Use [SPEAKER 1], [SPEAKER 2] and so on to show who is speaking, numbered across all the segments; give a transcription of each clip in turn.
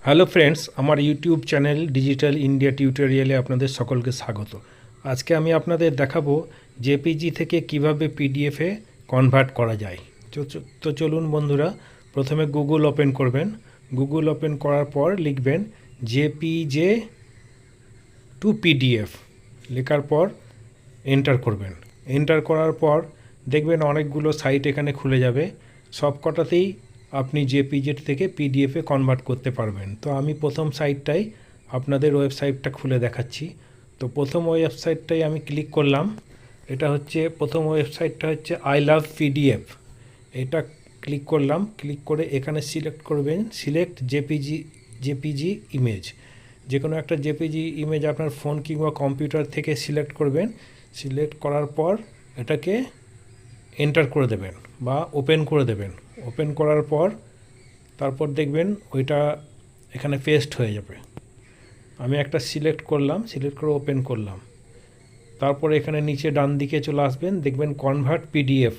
[SPEAKER 1] Hello friends, আমার YouTube channel digital India টিউটোরিয়ালে আপনাদের সকলকে স্বাগত। আজকে আমি আপনাদের দেখাবো জেপিজি থেকে কিভাবে পিডিএফে কনভার্ট করা যায়। তো চলুন বন্ধুরা, প্রথমে গুগল ওপেন করবেন। গুগল ওপেন করার পর লিখবেন জেপিজে টু পিডিএফ, লেখার পর এন্টার করবেন। এন্টার করার পর দেখবেন অনেকগুলো সাইট এখানে খুলে যাবে। সব কটাতেই আপনি জেপিজেড থেকে পিডিএফে কনভার্ট করতে পারবেন। তো আমি প্রথম সাইটটাই আপনাদের ওয়েবসাইটটা খুলে দেখাচ্ছি। তো প্রথম ওয়েবসাইটটাই আমি ক্লিক করলাম। এটা হচ্ছে প্রথম ওয়েবসাইটটা হচ্ছে আই লাভ পিডিএফ। এটা ক্লিক করলাম। ক্লিক করে এখানে সিলেক্ট করবেন, সিলেক্ট জেপিজি ইমেজ। যে কোনো একটা জেপিজি ইমেজ আপনার ফোন কিংবা কম্পিউটার থেকে সিলেক্ট করবেন। সিলেক্ট করার পর এটাকে এন্টার করে দেবেন বা ওপেন করে দেবেন। ওপেন করার পর তারপর দেখবেন ওইটা এখানে পেস্ট হয়ে যাবে। আমি একটা সিলেক্ট করলাম, সিলেক্ট করে ওপেন করলাম। তারপর এখানে নিচে ডান দিকে চলে আসবেন, দেখবেন কনভার্ট পিডিএফ।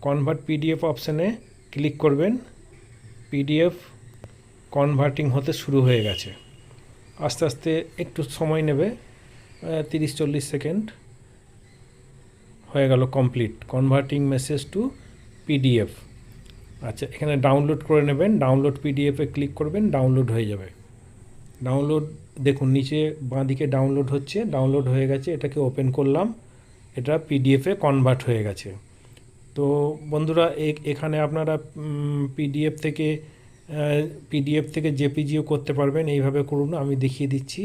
[SPEAKER 1] কনভার্ট পিডিএফ অপশানে ক্লিক করবেন। পিডিএফ কনভার্টিং হতে শুরু হয়ে গেছে। আস্তে আস্তে একটু সময় নেবে, 30-40 সেকেন্ড। হয়ে গেল complete converting message to PDF. আচ্ছা, এখানে ডাউনলোড করে নেবেন। ডাউনলোড পিডিএফে ক্লিক করবেন, ডাউনলোড হয়ে যাবে। ডাউনলোড দেখুন নিচে বাঁদিকে ডাউনলোড হচ্ছে, ডাউনলোড হয়ে গেছে। এটাকে ওপেন করলাম, এটা পিডিএফে কনভার্ট হয়ে গেছে। তো বন্ধুরা, এখানে আপনারা পিডিএফ থেকে জেপিজিও করতে পারবেন। এইভাবে করুন, আমি দেখিয়ে দিচ্ছি।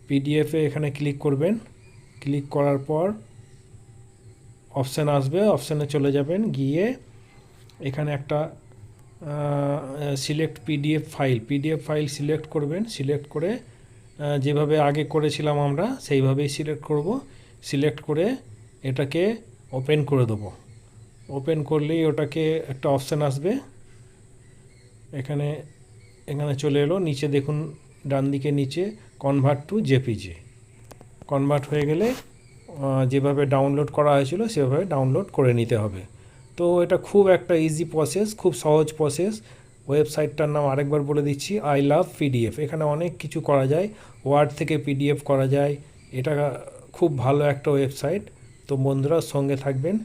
[SPEAKER 1] পিডিএফে এখানে ক্লিক করবেন। ক্লিক করার পর অপশান আসবে, অপশানে চলে যাবেন। গিয়ে এখানে একটা সিলেক্ট পিডিএফ ফাইল সিলেক্ট করবেন। সিলেক্ট করে যেভাবে আগে করেছিলাম আমরা সেইভাবেই সিলেক্ট করব। সিলেক্ট করে এটাকে ওপেন করে দেবো। ওপেন করলেই ওটাকে একটা অপশান আসবে। এখানে চলে এলো। নিচে দেখুন, ডান দিকে নিচে কনভার্ট টু জেপিজি। কনভার্ট হয়ে গেলে যেভাবে ডাউনলোড করা হয়েছিল সেভাবে ডাউনলোড করে নিতে হবে। তো এটা খুব একটা ইজি প্রসেস, খুব সহজ প্রসেস। ওয়েবসাইটটার নাম আরেকবার বলে দিচ্ছি, আই লাভ পিডিএফ। এখানে অনেক কিছু করা যায়, ওয়ার্ড থেকে পিডিএফ করা যায়। এটা খুব ভালো একটা ওয়েবসাইট। তো বন্ধুরা, সঙ্গে থাকবেন।